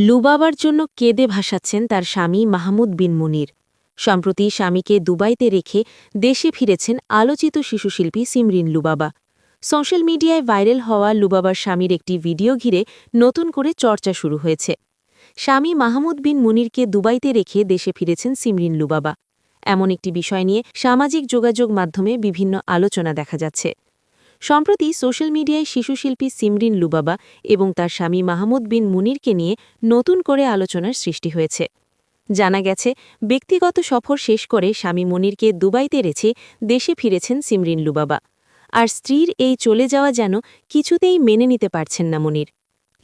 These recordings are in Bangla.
লুবাবার জন্য কেঁদে ভাসাচ্ছেন তার স্বামী মাহমুদ বিন মুনির। সম্প্রতি স্বামীকে দুবাইতে রেখে দেশে ফিরেছেন আলোচিত শিশুশিল্পী সিমরিন লুবাবা। সোশ্যাল মিডিয়ায় ভাইরাল হওয়া লুবাবার স্বামীর একটি ভিডিও ঘিরে নতুন করে চর্চা শুরু হয়েছে। স্বামী মাহমুদ বিন মুনিরকে দুবাইতে রেখে দেশে ফিরেছেন সিমরিন লুবাবা। এমন একটি বিষয় নিয়ে সামাজিক যোগাযোগ মাধ্যমে বিভিন্ন আলোচনা দেখা যাচ্ছে। সম্প্রতি সোশ্যাল মিডিয়ায় শিশুশিল্পী সিমরিন লুবাবা এবং তার স্বামী মাহমুদ বিন মুনিরকে নিয়ে নতুন করে আলোচনার সৃষ্টি হয়েছে। জানা গেছে, ব্যক্তিগত সফর শেষ করে স্বামী মুনিরকে দুবাইতে রেখে দেশে ফিরেছেন সিমরিন লুবাবা। আর স্ত্রীর এই চলে যাওয়া যেন কিছুতেই মেনে নিতে পারছেন না মুনির।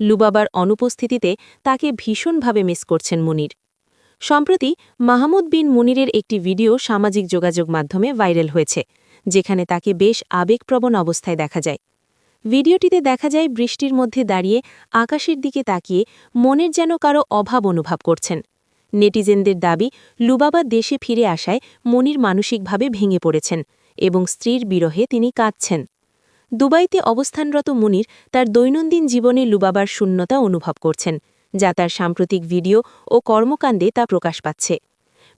লুবাবার অনুপস্থিতিতে তাকে ভীষণভাবে মিস করছেন মুনির। সম্প্রতি মাহমুদ বিন মুনিরের একটি ভিডিও সামাজিক যোগাযোগ মাধ্যমে ভাইরাল হয়েছে, যেখানে তাকে বেশ আবেগপ্রবণ অবস্থায় দেখা যায়। ভিডিওটিতে দেখা যায় বৃষ্টির মধ্যে দাঁড়িয়ে আকাশের দিকে তাকিয়ে মনের যেন কারো অভাব অনুভব করছেন। নেটিজেনদের দাবি, লুবাবা দেশে ফিরে আসায় মুনির মানসিকভাবে ভেঙে পড়েছেন এবং স্ত্রীর বিরহে তিনি কাঁদছেন। দুবাইতে অবস্থানরত মুনির তার দৈনন্দিন জীবনে লুবাবার শূন্যতা অনুভব করছেন, যা তার সাম্প্রতিক ভিডিও ও কর্মকাণ্ডে তা প্রকাশ পাচ্ছে।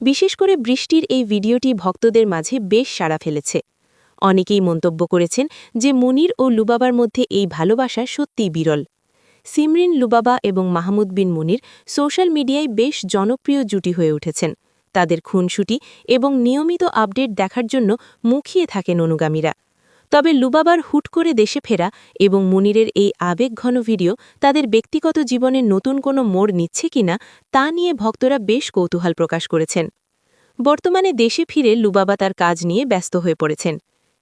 বিশেষ করে বৃষ্টির এই ভিডিওটি ভক্তদের মাঝে বেশ সাড়া ফেলেছে। অনেকেই মন্তব্য করেছেন যে মুনির ও লুবাবার মধ্যে এই ভালোবাসা সত্যিই বিরল। সিমরিন লুবাবা এবং মাহমুদ বিন মুনির সোশ্যাল মিডিয়ায় বেশ জনপ্রিয় জুটি হয়ে উঠেছেন। তাদের খুনসুটি এবং নিয়মিত আপডেট দেখার জন্য মুখিয়ে থাকেন অনুগামীরা। তবে লুবাবার হুট করে দেশে ফেরা এবং মুনিরের এই আবেগঘন ভিডিও তাদের ব্যক্তিগত জীবনে নতুন কোনো মোড় নিচ্ছে কিনা তা নিয়ে ভক্তরা বেশ কৌতূহল প্রকাশ করেছেন। বর্তমানে দেশে ফিরে লুবাবা তার কাজ নিয়ে ব্যস্ত হয়ে পড়েছেন।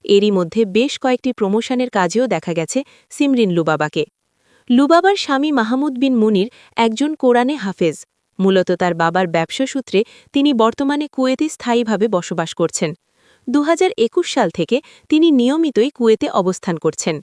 এরই মধ্যে বেশ কয়েকটি প্রমোশনের কাজেও দেখা গেছে সিমরিন লুবাবাকে। লুবাবার স্বামী মাহমুদ বিন মুনির একজন কোরআনে হাফেজ। মূলত তার বাবার ব্যবসা সূত্রে তিনি বর্তমানে কুয়েতে স্থায়ীভাবে বসবাস করছেন। 2021 সাল থেকে তিনি নিয়মিতই কুয়েতে অবস্থান করছেন।